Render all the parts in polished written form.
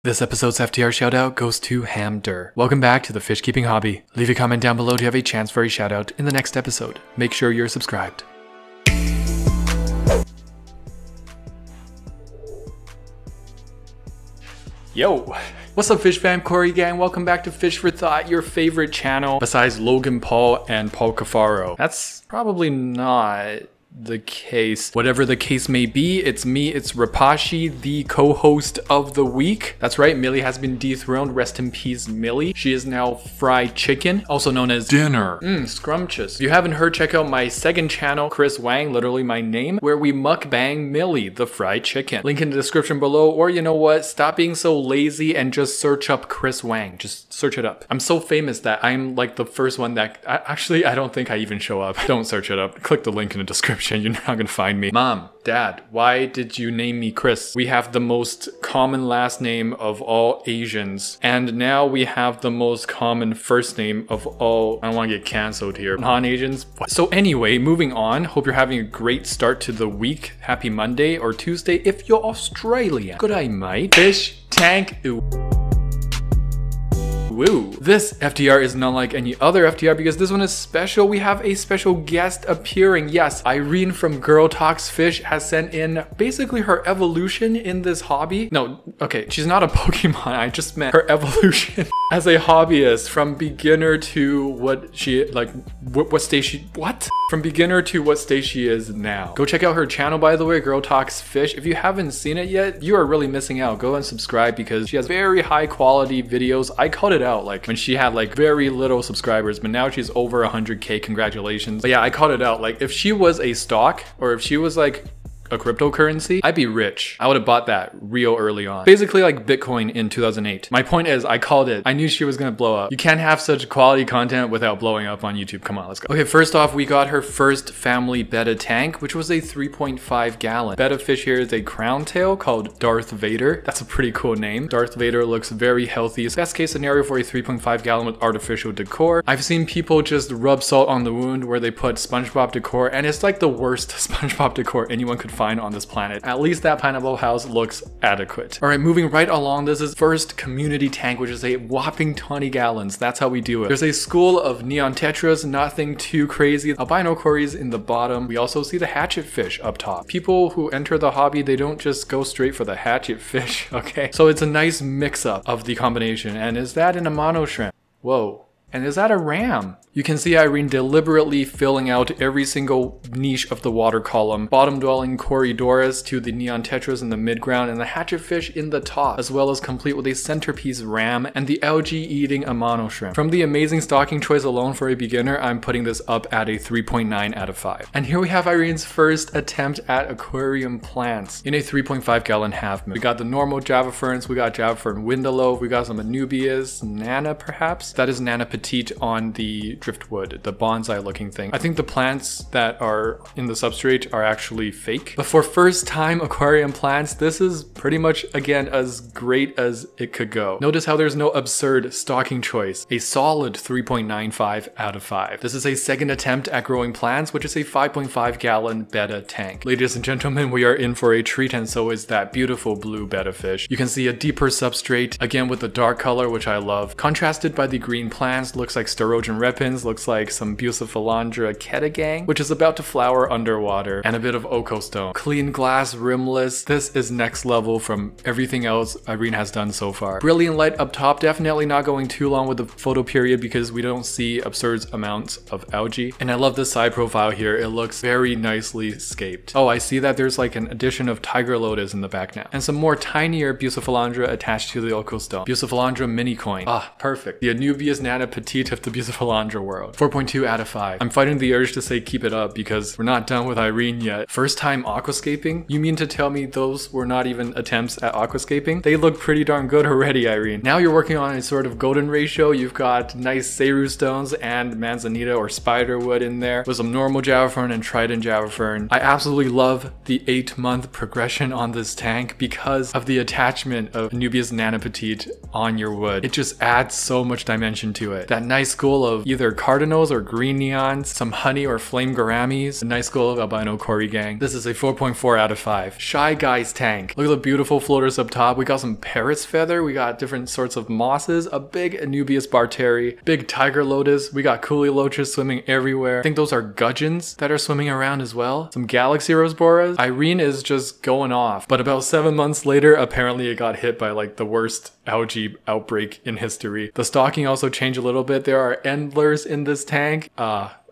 This episode's FTR shoutout goes to Hamder. Welcome back to the fish keeping hobby. Leave a comment down below to have a chance for a shoutout in the next episode. Make sure you're subscribed. Yo! What's up, Fish Fam? Corey Gang. Welcome back to Fish for Thought, your favorite channel besides Logan Paul and Paul Cafaro. That's probably not the case. Whatever the case may be, it's me, it's Rapashi, the co-host of the week. That's right, Millie has been dethroned. Rest in peace, Millie. She is now fried chicken, also known as dinner. Scrumptious. If you haven't heard, check out my second channel, Chris Wang, literally my name, where we mukbang Millie, the fried chicken. Link in the description below, or you know what? Stop being so lazy and just search up Chris Wang. Just search it up. I'm so famous that I'm like the first one that... I don't think I even show up. Don't search it up. Click the link in the description. You're not gonna find me. Mom, Dad, why did you name me Chris? We have the most common last name of all Asians, and now we have the most common first name of all, I don't want to get canceled here, non-Asians. So anyway, moving on. Hope you're having a great start to the week. Happy Monday or Tuesday if you're Australian. Good day, mate. Fish tank. Woo. This FTR is not like any other FTR because this one is special. We have a special guest appearing. Yes, Irene from Girl Talks Fish has sent in basically her evolution in this hobby. No, okay, she's not a Pokemon. I just meant her evolution as a hobbyist from beginner to what she, like, what stage she, what? From beginner to what stage she is now. Go check out her channel, by the way, Girl Talks Fish. If you haven't seen it yet, you are really missing out. Go and subscribe because she has very high quality videos. I called it out like when she had like very little subscribers, but now she's over 100K. Congratulations. But yeah, I called it out. Like if she was a stock or if she was like a cryptocurrency, I'd be rich. I would have bought that real early on. Basically like Bitcoin in 2008. My point is, I called it. I knew she was gonna blow up. You can't have such quality content without blowing up on YouTube. Come on, let's go. Okay, first off, we got her first family betta tank, which was a 3.5 gallon. Betta fish here is a crown tail called Darth Vader. That's a pretty cool name. Darth Vader looks very healthy. It's best case scenario for a 3.5 gallon with artificial decor. I've seen people just rub salt on the wound where they put SpongeBob decor, and it's like the worst SpongeBob decor anyone could find on this planet. At least that pineapple house looks adequate. All right, moving right along, this is first community tank, which is a whopping 20 gallons. That's how we do it. There's a school of neon tetras, nothing too crazy. Albino cories in the bottom. We also see the hatchet fish up top. People who enter the hobby, they don't just go straight for the hatchet fish, okay? So it's a nice mix up of the combination. And is that an Amano shrimp? Whoa. And is that a ram? You can see Irene deliberately filling out every single niche of the water column. Bottom dwelling Corydoras to the neon tetras in the midground and the hatchet fish in the top, as well as complete with a centerpiece ram and the algae eating Amano shrimp. From the amazing stocking choice alone for a beginner, I'm putting this up at a 3.9 out of 5. And here we have Irene's first attempt at aquarium plants in a 3.5 gallon half moon. We got the normal Java ferns, we got Java fern Windalow, we got some Anubias, Nana perhaps? That is Nana Petite on the driftwood, the bonsai looking thing. I think the plants that are in the substrate are actually fake. But for first time aquarium plants, this is pretty much, again, as great as it could go. Notice how there's no absurd stocking choice. A solid 3.95 out of 5. This is a second attempt at growing plants, which is a 5.5 gallon betta tank. Ladies and gentlemen, we are in for a treat, and so is that beautiful blue betta fish. You can see a deeper substrate, again with the dark color, which I love. Contrasted by the green plants, looks like Sterogen repens, looks like some Bucephalandra ketagang, which is about to flower underwater, and a bit of Okostone. Clean glass, rimless. This is next level from everything else Irene has done so far. Brilliant light up top, definitely not going too long with the photo period because we don't see absurd amounts of algae. And I love the side profile here. It looks very nicely scaped. Oh, I see that there's like an addition of Tiger Lotus in the back now. And some more tinier Bucephalandra attached to the Okostone. Bucephalandra mini coin. Ah, perfect. The Anubias Nana Petite of the Bucephalandra world. 4.2 out of 5. I'm fighting the urge to say keep it up because we're not done with Irene yet. First time aquascaping? You mean to tell me those were not even attempts at aquascaping? They look pretty darn good already, Irene. Now you're working on a sort of golden ratio. You've got nice Seru stones and manzanita or spiderwood in there with some normal Java fern and trident Java fern. I absolutely love the 8-month progression on this tank because of the attachment of Anubias Nana Petite on your wood. It just adds so much dimension to it. it. That nice school of either cardinals or green neons, some honey or flame gouramis, a nice school of albino Korigang. This is a 4.4 out of 5. Shy Guys tank. Look at the beautiful floaters up top. We got some Paris feather. We got different sorts of mosses, a big Anubias barteri, big tiger lotus. We got coolie loaches swimming everywhere. I think those are gudgeons that are swimming around as well. Some galaxy roseborras. Irene is just going off. But about 7 months later, apparently it got hit by like the worst algae outbreak in history. The stocking also changed a little bit. There are endlers in this tank.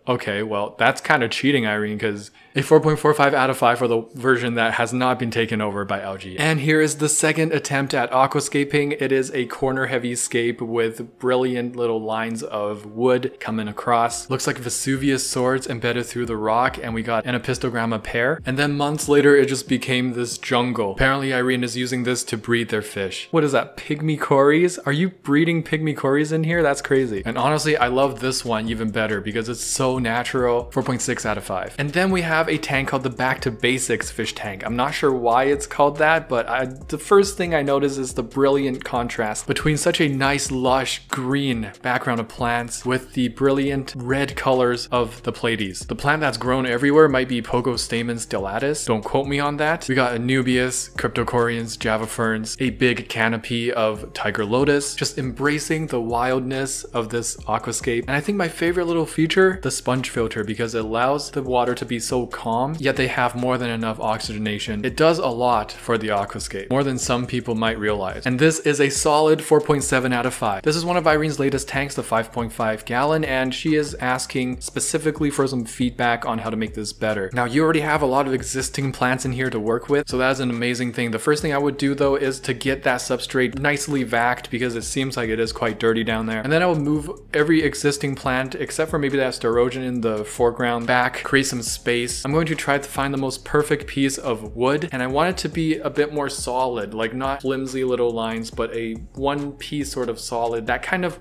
Okay, well, that's kind of cheating, Irene, because a 4.45 out of 5 for the version that has not been taken over by algae. And here is the second attempt at aquascaping. It is a corner-heavy scape with brilliant little lines of wood coming across. Looks like Vesuvius swords embedded through the rock, and we got an Epistogramma pear. And then months later, it just became this jungle. Apparently, Irene is using this to breed their fish. What is that, pygmy cories? Are you breeding pygmy cories in here? That's crazy. And honestly, I love this one even better because it's so natural. 4.6 out of 5. And then we have a tank called the Back to Basics fish tank. I'm not sure why it's called that, but the first thing I notice is the brilliant contrast between such a nice lush green background of plants with the brilliant red colors of the Pleiades. The plant that's grown everywhere might be Pogostamen stellatus. Don't quote me on that. We got Anubias, Cryptocoryans, Java ferns, a big canopy of tiger lotus, just embracing the wildness of this aquascape. And I think my favorite little feature, the sponge filter, because it allows the water to be so calm, yet they have more than enough oxygenation. It does a lot for the aquascape, more than some people might realize. And this is a solid 4.7 out of 5. This is one of Irene's latest tanks, the 5.5 gallon, and she is asking specifically for some feedback on how to make this better. Now, you already have a lot of existing plants in here to work with, so that's an amazing thing. The first thing I would do though is to get that substrate nicely vacuumed because it seems like it is quite dirty down there. And then I would move every existing plant, except for maybe that Sterogen in the foreground, back, create some space. I'm going to try to find the most perfect piece of wood, and I want it to be a bit more solid, like not flimsy little lines, but a one piece sort of solid that kind of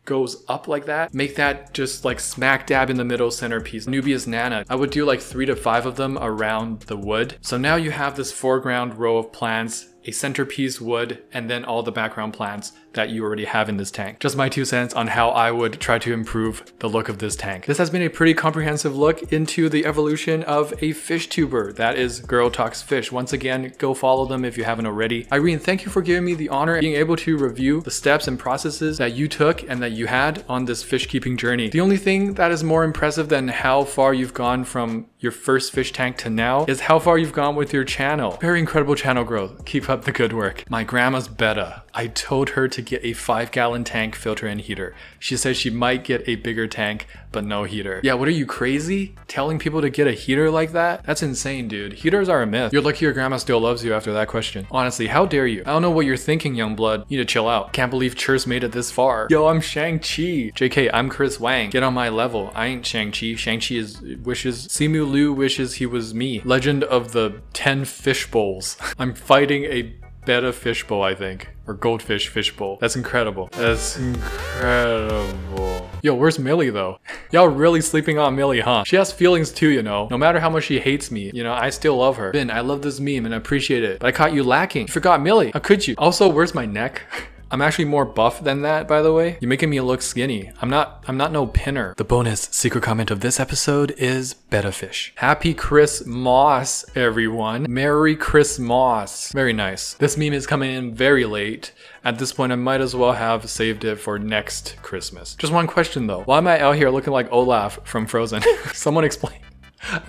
goes up like that. Make that just like smack dab in the middle centerpiece. Anubias nana. I would do like 3 to 5 of them around the wood. So now you have this foreground row of plants, a centerpiece wood, and then all the background plants that you already have in this tank. Just my 2 cents on how I would try to improve the look of this tank. This has been a pretty comprehensive look into the evolution of a fish tuber. That is Girl Talks Fish. Once again, go follow them if you haven't already. Irene, thank you for giving me the honor of being able to review the steps and processes that you took and that you had on this fish keeping journey. The only thing that is more impressive than how far you've gone from your first fish tank to now is how far you've gone with your channel. Very incredible channel growth. Keep up the good work. My grandma's Betta. I told her to get a 5-gallon tank, filter, and heater. She said she might get a bigger tank, but no heater. Yeah, what are you, crazy? Telling people to get a heater like that? That's insane, dude. Heaters are a myth. You're lucky your grandma still loves you after that question. Honestly, how dare you? I don't know what you're thinking, young blood. You need to chill out. Can't believe Chur's made it this far. Yo, I'm Shang-Chi. JK, I'm Chris Wang. Get on my level. I ain't Shang-Chi. Shang-Chi wishes Simu Liu wishes he was me. Legend of the 10 fish bowls. I'm fighting a Betta fishbowl, I think. Or goldfish fishbowl. That's incredible. That's incredible. Yo, where's Millie though? Y'all really sleeping on Millie, huh? She has feelings too, you know. No matter how much she hates me, you know, I still love her. Ben, I love this meme and I appreciate it. But I caught you lacking. You forgot Millie. How could you? Also, where's my neck? I'm actually more buff than that, by the way. You're making me look skinny. I'm not no pinner. The bonus secret comment of this episode is Betta fish. Happy Chris Moss, everyone. Merry Chris Moss. Very nice. This meme is coming in very late. At this point, I might as well have saved it for next Christmas. Just one question though. Why am I out here looking like Olaf from Frozen? Someone explain.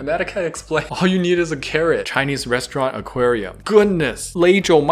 That I can't explain. All you need is a carrot. Chinese restaurant aquarium. Goodness. Pardon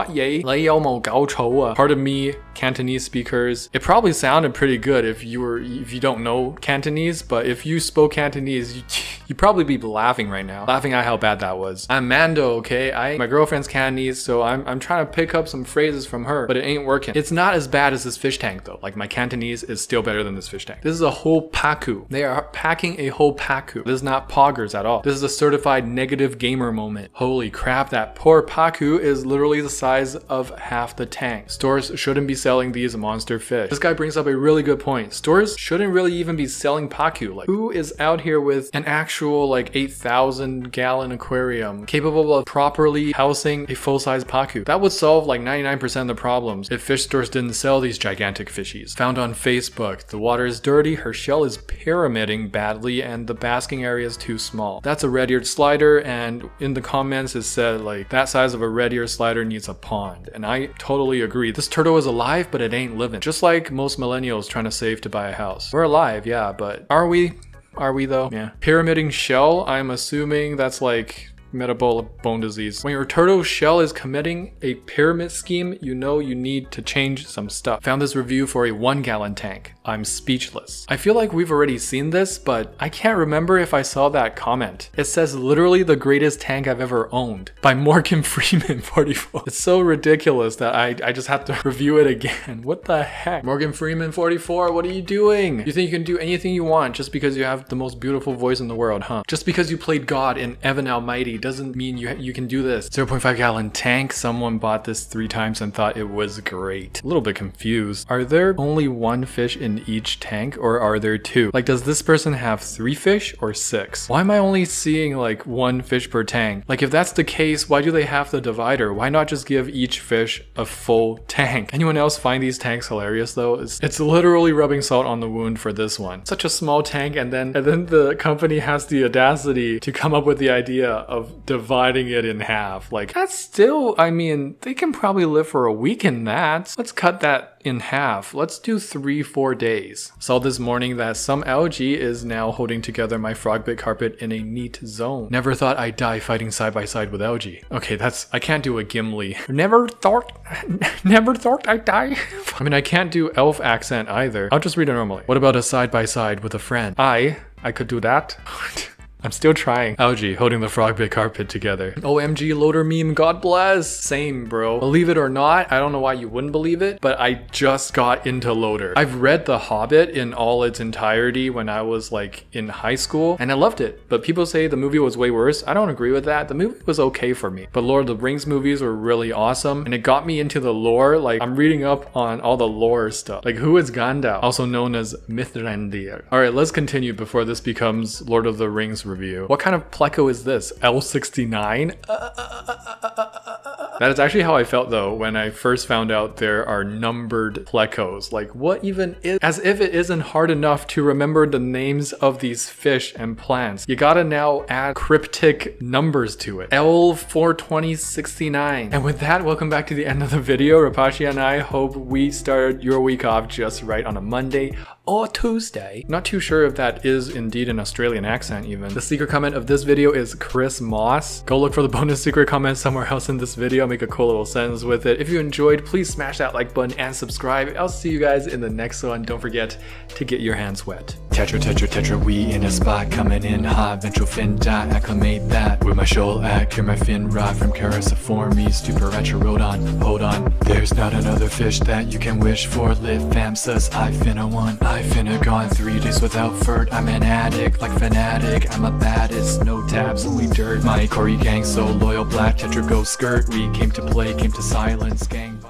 me, Cantonese speakers. It probably sounded pretty good if you don't know Cantonese, but if you spoke Cantonese, you'd probably be laughing right now. Laughing at how bad that was. I'm Mando, okay? My girlfriend's Cantonese, so I'm trying to pick up some phrases from her, but it ain't working. It's not as bad as this fish tank though. Like my Cantonese is still better than this fish tank. This is a whole paku. They are packing a whole paku. This is not poggers at all. This is a certified negative gamer moment. Holy crap, that poor paku is literally the size of half the tank. Stores shouldn't be selling these monster fish. This guy brings up a really good point. Stores shouldn't really even be selling pacu. Like, who is out here with an actual like 8,000 gallon aquarium capable of properly housing a full-size pacu? That would solve like 99% of the problems if fish stores didn't sell these gigantic fishies. Found on Facebook. The water is dirty, her shell is pyramiding badly, and the basking area is too small. That's a red-eared slider, and in the comments it said like that size of a red-eared slider needs a pond. And I totally agree. This turtle is alive, but it ain't living. Just like most millennials trying to save to buy a house. We're alive, yeah, but are we? Are we though? Yeah. Pyramiding shell, I'm assuming that's like metabolic bone disease. When your turtle shell is committing a pyramid scheme, you know you need to change some stuff. Found this review for a 1-gallon tank. I'm speechless. I feel like we've already seen this, but I can't remember if I saw that comment. It says literally the greatest tank I've ever owned by Morgan Freeman 44. It's so ridiculous that I just have to review it again. What the heck? Morgan Freeman 44, what are you doing? You think you can do anything you want just because you have the most beautiful voice in the world, huh? Just because you played God in Evan Almighty doesn't mean you can do this. 0.5 gallon tank. Someone bought this 3 times and thought it was great. A little bit confused. Are there only 1 fish in each tank, or are there 2? Like, does this person have 3 fish or 6? Why am I only seeing like 1 fish per tank? Like, if that's the case, why do they have the divider? Why not just give each fish a full tank? Anyone else find these tanks hilarious though? It's literally rubbing salt on the wound for this one. Such a small tank, and then the company has the audacity to come up with the idea of dividing it in half. Like, that's still, I mean, they can probably live for a week in that. Let's cut that in half. Let's do 3-4 days. Saw this morning that some algae is now holding together my frogbit carpet in a neat zone. Never thought I'd die fighting side by side with algae. Okay, I can't do a Gimli. Never thought I'd die. I mean, I can't do elf accent either. I'll just read it normally. What about a side by side with a friend? I could do that. I'm still trying. Algae holding the frogbit carpet together. OMG loader meme, God bless. Same, bro. Believe it or not, I don't know why you wouldn't believe it, but I just got into loader. I've read The Hobbit in all its entirety when I was like in high school, and I loved it. But people say the movie was way worse. I don't agree with that. The movie was okay for me. But Lord of the Rings movies were really awesome, and it got me into the lore. Like, I'm reading up on all the lore stuff. Like, who is Gandalf? Also known as Mithrandir. Alright, let's continue before this becomes Lord of the Rings review. What kind of pleco is this? L69? That is actually how I felt though when I first found out there are numbered plecos. Like, what even is? As if it isn't hard enough to remember the names of these fish and plants. You gotta now add cryptic numbers to it. L42069. And with that, welcome back to the end of the video. Rapashi and I hope we started your week off just right on a Monday or Tuesday. Not too sure if that is indeed an Australian accent even. The secret comment of this video is Chris Moss. Go look for the bonus secret comment somewhere else in this video. Make a cool little sentence with it. If you enjoyed, please smash that like button and subscribe. I'll see you guys in the next one. Don't forget to get your hands wet. Tetra, we in a spot coming in hot. Ventral fin dot, acclimate that. With my shoal act, clear my fin rod from Characiformes to Paracherodon. Hold on, there's not another fish that you can wish for. Lit fam sus, I finna one. I finna gone 3 days without furt. I'm an addict, like fanatic. I'm a baddest, no tabs, only dirt. My Cory gang so loyal, black Tetra go skirt. We came to play, came to silence, gang.